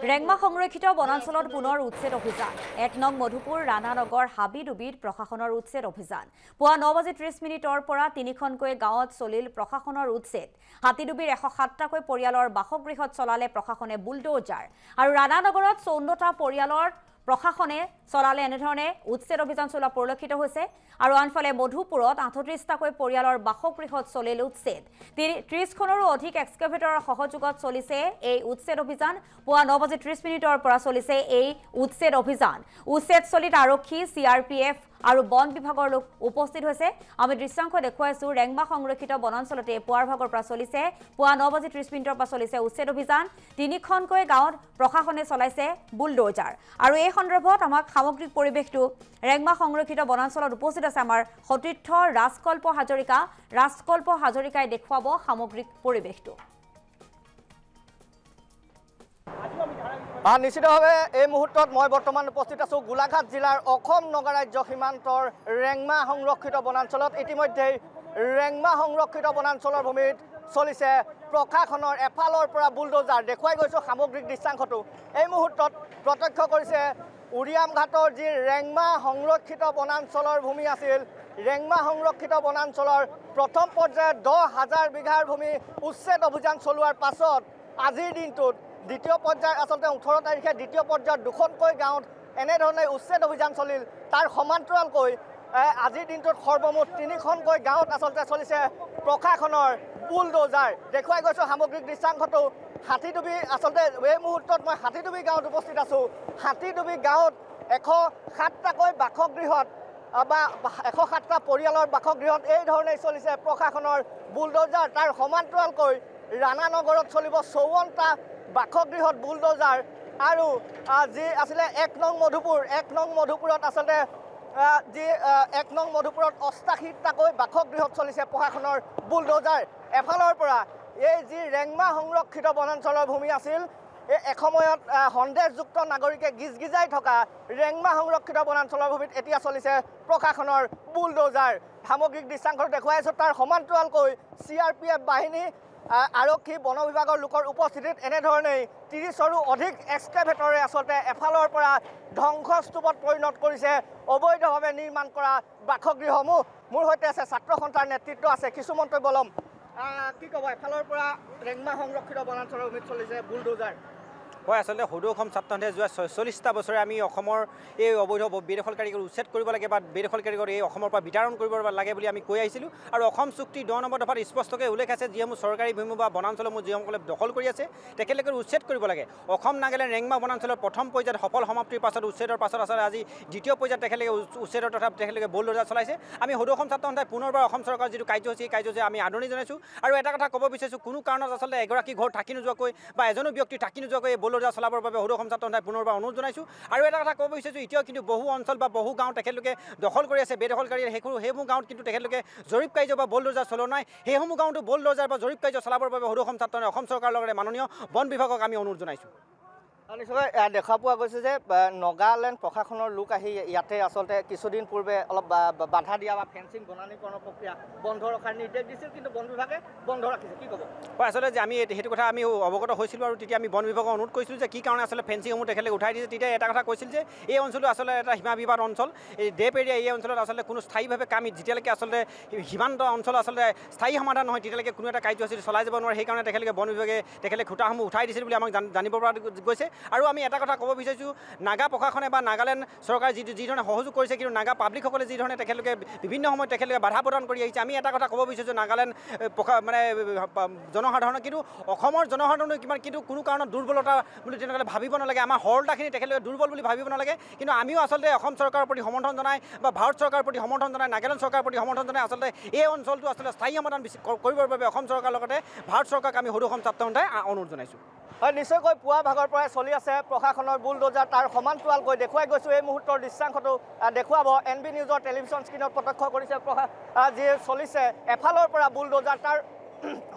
ৰেংমা সংৰক্ষিত বনাঞ্চলত পুনৰ উচ্ছেদ অভিযান 1 নং মধুপুৰ ৰাণানগৰ হাবিডুবিত প্ৰশাসনৰ উচ্ছেদ অভিযান পুৱা 9:30 পৰা 3খনকৈ গাঁৱত চলিল প্ৰশাসনৰ উচ্ছেদ হাতিডুবিৰ 107টাকৈ পৰিয়ালৰ বাসগৃহত চলালে প্ৰশাসনে বুলডোজাৰ আৰু ৰাণানগৰত 54টা পৰিয়ালৰ প্ৰশাসনে চলালে এনেধৰণে উচ্ছেদ অভিযান চলোৱা পৰিলক্ষিত হৈছে আৰু আনফালে মধুপুৰত 38টাকৈ পৰিয়ালৰ বাসগৃহত চলিল উচ্ছেদ 30খনৰো অধিক এক্সকেভেটৰৰ সহযোগত চলিছে এই উচ্ছেদ অভিযান পুৱা 9:30 পৰা চলিছে এই উচ্ছেদ অভিযান উচ্ছেদস্থলীত আৰক্ষী CRPF আৰু বন বিভাগৰ লোক উপস্থিত হৈছে আমি দৃশ্যাংশ দেখুৱাইছো ৰেংমা সংৰক্ষিত বনাঞ্চলতে পুৱাৰ ভাগৰ পৰা চলিছে পুৱা 9:30 পৰা চলিছে উচ্ছেদ অভিযান 3খনকৈ গাঁৱত প্ৰশাসনে চলাইছে বুলডোজাৰ আৰু এই সন্দৰ্ভত আমাক সামগ্ৰিক পৰিৱেশটো ৰেংমা সংৰক্ষিত বনাঞ্চলত উপস্থিত আছে আমাৰ সতীৰ্থ ৰাজকল্প হাজৰিকাই দেখুৱাব সামগ্ৰিক পৰিৱেশটো নিশ্চিতভাৱে এই মুহূৰ্তত মই বৰ্তমান উপস্থিত আছোঁ গোলাঘাট জিলাৰ অসম নগাৰাজ্য সীমান্তৰ ৰেংমা সংৰক্ষিত বনাঞ্চলত ইতিমধ্যে ৰেংমা সংৰক্ষিত বনাঞ্চলৰ ভূমিত চলিছে প্ৰশাসনৰ এফালৰ পৰা বুলডোজাৰ দেখুৱাই গৈছোঁ সামগ্ৰিক দৃশ্যাংশটো এই মুহূৰ্তত প্ৰত্যক্ষ কৰিছে উৰিয়াম ঘাটৰ যি ৰেংমা সংৰক্ষিত বনাঞ্চলৰ ভূমি আছিল ৰেংমা সংৰক্ষিত বনাঞ্চলৰ প্ৰথম পৰ্যায়ত 10,000 বিঘাৰ ভূমি উচ্ছেদ অভিযান চলোৱাৰ পাছত আজিৰ দিনটোত দ্বিতীয় পৰ্যায় আচলতে 18 তাৰিখে দ্বিতীয় পৰ্যায়ত 2খনকৈ গাঁৱত এনেধৰণে উচ্ছেদ অভিযান চলিল তাৰ সমান্তৰালকৈ আজিৰ দিনটোত সৰ্বমুঠ 3খনকৈ গাঁৱত আচলতে চলিছে প্ৰশাসনৰ বুলডোজাৰ দেখুৱাই গৈছোঁ সামগ্ৰিক দৃশ্যাংশটো হাতিডুবি আচলতে এই মুহূৰ্তত মই হাতিডুবি গাঁৱত উপস্থিত আছোঁ হাতিডুবি গাঁৱত 107টাকৈ বাসগৃহত বা 107টা পৰিয়ালৰ বাসগৃহত এই ধৰণে চলিছে প্ৰশাসনৰ বুলডোজাৰ তাৰ সমান্তৰালকৈ ৰাণানগৰত চলিব 54টা বাসগৃহত বুলডোজাৰ আৰু যি আছিলে 1 নং মধুপুৰত আচলতে যি 1 নং মধুপুৰত 88টাকৈ বাসগৃহত চলিছে প্ৰশাসনৰ বুলডোজাৰ এফালৰ পৰা এই যি ৰেংমা সংৰক্ষিত বনাঞ্চলৰ ভূমি আছিল এই এসময়ত সন্দেহযুক্ত নাগৰিকে গিজগিজাই থকা ৰেংমা সংৰক্ষিত বনাঞ্চলৰ ভূমিত এতিয়া চলিছে প্ৰশাসনৰ বুলডোজাৰ সামগ্ৰিক দৃশ্যাংশ দেখুৱাইছোঁ তাৰ সমান্তৰালকৈ CRPF বাহিনী আৰক্ষী বন বিভাগৰ লোকৰ উপস্থিতিত এনেধৰণেই 30ৰো অধিক এক্সকেভেটৰে আচলতে এফালৰ পৰা ধ্বংসস্তূপত পৰিণত কৰিছে অবৈধভাৱে নিৰ্মাণ কৰা বাসগৃহসমূহ মোৰ সৈতে আছে ছাত্ৰ সন্থাৰ নেতৃত্ব আছে কিছু মন্তব্য ল'ম কি ক'ব এফালৰ পৰা ৰেংমা সংৰক্ষিত বনাঞ্চলৰ ভূমিত চলিছে বুলডোজাৰ হয় আচলতে সদৌ অসম ছাত্ৰ সন্থাই যোৱা 46টা বছৰে আমি অসমৰ এই অবৈধ বেদখলকাৰীক উচ্ছেদ কৰিব লাগে বা বেদখলকাৰীক এই অসমৰ পৰা বিতৰণ কৰিব লাগে বুলি আমি কৈ আহিছিলোঁ আৰু অসম চুক্তি 10 নম্বৰ দফাত স্পষ্টকৈ উল্লেখ আছে যিসমূহ চৰকাৰী ভূমি বা বনাঞ্চলসমূহ যিসকলে দখল কৰি আছে তেখেতলোকে উচ্ছেদ কৰিব লাগে অসম নাগালেণ্ড ৰেংমা বনাঞ্চলৰ প্ৰথম পৰ্যায়ত সফল সমাপ্তিৰ পাছত উচ্ছেদৰ পাছত আচলতে আজি দ্বিতীয় পৰ্যায়ত তেখেতলোকে উচ্ছেদৰ তথা তেখেতলোকে বুলডোজাৰ চলাইছে আমি সদৌ অসম ছাত্ৰ সন্থাই পুনৰবাৰ অসম চৰকাৰৰ যিটো কাৰ্যসূচী আমি আদৰণি জনাইছোঁ আৰু এটা কথা ক'ব বিচাৰিছোঁ কোনো কাৰণত আচলতে এগৰাকী ঘৰ থাকি নোযোৱাকৈ বা এজনো ব্যক্তি থাকি নোযোৱাকৈ এই বুলডোজাৰ চলাবৰ বাবে সদৌ অসম ছাত্ৰ সন্থাই পুনৰবাৰ অনুৰোধ জনাইছোঁ আৰু এটা কথা ক'ব বিচাৰিছোঁ এতিয়াও কিন্তু বহু অঞ্চল বা বহু গাঁও তেখেতলোকে দখল কৰি আছে বেদখলকাৰীয়ে সেইসমূহ গাঁৱত কিন্তু তেখেতলোকে জৰীপ কাৰ্য বা বুলডোজাৰ চলোৱা নাই সেইসমূহ গাঁৱতো বুলডোজাৰ বা জৰীপ কাৰ্য চলাবৰ বাবে সদৌ অসম ছাত্ৰ সন্থাই অসম চৰকাৰৰ লগতে মাননীয় বন বিভাগক আমি অনুৰোধ জনাইছোঁ নিশ্চয় দেখা পোৱা গৈছে যে নগালেণ্ড প্ৰশাসনৰ লোক আহি ইয়াতে আচলতে কিছুদিন পূৰ্বে অলপ বাধা দিয়া বা ফেন্সিং বনানীকৰণৰ প্ৰক্ৰিয়া বন্ধ ৰখাৰ নিৰ্দেশ দিছিল কিন্তু বন বিভাগে বন্ধ ৰাখিছে কি ক'ব হয় আচলতে যে আমি সেইটো কথা আমি অৱগত হৈছিলোঁ আৰু তেতিয়া আমি বন বিভাগক অনুৰোধ কৰিছিলোঁ যে কি কাৰণে আচলতে ফেন্সিংসমূহ তেখেতলোকে উঠাই দিছে তেতিয়া এটা কথা কৈছিল যে এই অঞ্চলটো আচলতে এটা সীমা বিবাদ অঞ্চল এই ডেপ এৰিয়া এই অঞ্চলত আচলতে কোনো স্থায়ীভাৱে কাম যেতিয়ালৈকে আচলতে সীমান্ত অঞ্চল আচলতে স্থায়ী সমাধান নহয় তেতিয়ালৈকে কোনো এটা কাৰ্যসূচী চলাই যাব নোৱাৰে সেইকাৰণে তেখেতলোকে বন বিভাগে তেখেতলোকে খুঁটাসমূহ উঠাই দিছিল বুলি আমাক জানিব পৰা গৈছে আৰু আমি এটা কথা ক'ব বিচাৰিছোঁ নাগা প্ৰশাসনে বা নাগালেণ্ড চৰকাৰে যি ধৰণে সহযোগ কৰিছে কিন্তু নাগা পাব্লিকসকলে যি ধৰণে তেখেতলোকে বিভিন্ন সময়ত তেখেতলোকে বাধা প্ৰদান কৰি আহিছে আমি এটা কথা ক'ব বিচাৰিছোঁ নাগালেণ্ড মানে জনসাধাৰণক কিন্তু অসমৰ জনসাধাৰণক কিন্তু কোনো কাৰণত দুৰ্বলতা বুলি তেনেকৈ ভাবিব নালাগে আমাৰ সৰলতাখিনি তেখেতলোকে দুৰ্বল বুলি ভাবিব নালাগে কিন্তু আমিও আচলতে অসম চৰকাৰৰ প্ৰতি সমৰ্থন জনাই বা ভাৰত চৰকাৰৰ প্ৰতি সমৰ্থন জনাই নাগালেণ্ড চৰকাৰৰ প্ৰতি সমৰ্থন জনাই আচলতে এই অঞ্চলটো আচলতে স্থায়ী সমাধান কৰিবৰ বাবে অসম চৰকাৰৰ লগতে ভাৰত চৰকাৰক আমি সদৌ অসম ছাত্ৰ সন্থাই অনুৰোধ জনাইছোঁ হয় নিশ্চয়কৈ পুৱা ভাগৰ পৰাই চলি আছে প্ৰশাসনৰ বুলডোজাৰ তাৰ সমান্তৰালকৈ দেখুৱাই গৈছোঁ এই মুহূৰ্তৰ দৃশ্যাংশটো দেখুৱাব NB নিউজৰ টেলিভিশ্যন স্ক্ৰীণত প্ৰত্যক্ষ কৰিছে যি চলিছে এফালৰ পৰা বুলডোজাৰ তাৰ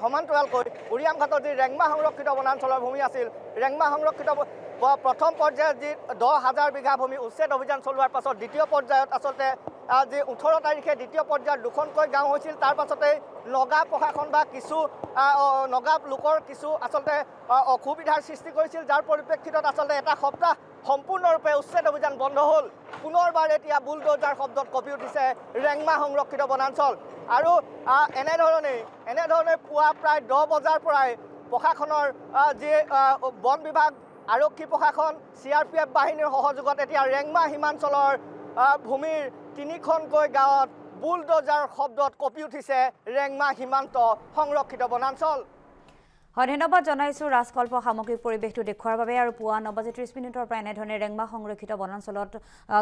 সমান্তৰালকৈ উৰিয়াম ঘাটৰ যি ৰেংমা সংৰক্ষিত বনাঞ্চলৰ ভূমি আছিল ৰেংমা সংৰক্ষিত প্ৰথম পৰ্যায়ত যি 10,000 বিঘা ভূমি উচ্ছেদ অভিযান চলোৱাৰ পাছত দ্বিতীয় পৰ্যায়ত আচলতে যি 18 তাৰিখে দ্বিতীয় পৰ্যায়ৰ দুখনকৈ গাঁও হৈছিল তাৰ পাছতে নগা প্ৰশাসন বা কিছু নগা লোকৰ কিছু আচলতে অসুবিধাৰ সৃষ্টি কৰিছিল যাৰ পৰিপ্ৰেক্ষিতত আচলতে এটা সপ্তাহ সম্পূৰ্ণৰূপে উচ্ছেদ অভিযান বন্ধ হ'ল পুনৰবাৰ এতিয়া বুলডোজাৰ শব্দত কঁপি উঠিছে ৰেংমা সংৰক্ষিত বনাঞ্চল আৰু এনেধৰণে পুৱা প্ৰায় 10 বজাৰ পৰাই প্ৰশাসনৰ যি বন বিভাগ আৰক্ষী প্ৰশাসন CRPF বাহিনীৰ সহযোগত এতিয়া ৰেংমা সীমাঞ্চলৰ ভূমিৰ 3খনকৈ গাঁৱত বুলডোজাৰ শব্দত কঁপি উঠিছে ৰেংমা সীমান্ত সংৰক্ষিত বনাঞ্চল ধন্যবাদ জনাইছোঁ ৰাজকল্প সামগ্ৰিক পৰিৱেশটো দেখুৱাৰ বাবে আৰু পুৱা 9:30 পৰা এনেধৰণে ৰেংমা সংৰক্ষিত বনাঞ্চলত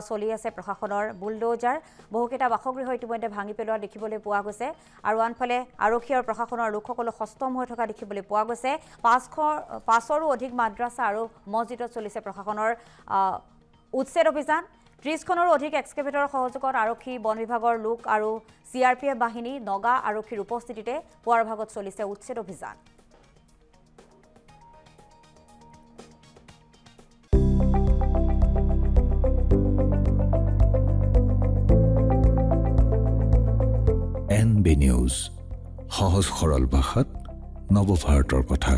চলি আছে প্ৰশাসনৰ বুলডোজাৰ বহুকেইটা বাসগৃহ ইতিমধ্যে ভাঙি পেলোৱা দেখিবলৈ পোৱা গৈছে আৰু আনফালে আৰক্ষী আৰু প্ৰশাসনৰ লোকসকল সষ্টম হৈ থকা দেখিবলৈ পোৱা গৈছে 500ৰো অধিক মাদ্ৰাছা আৰু মছজিদত চলিছে প্ৰশাসনৰ উচ্ছেদ অভিযান 30খনৰো অধিক এক্সকেভেটৰৰ সহযোগত আৰক্ষী বন বিভাগৰ লোক আৰু CRPF বাহিনী নগা আৰক্ষীৰ উপস্থিতিতে পুৱাৰ ভাগত চলিছে উচ্ছেদ অভিযান NB News সহজ সৰল ভাষাত নৱভাৰতৰ কথা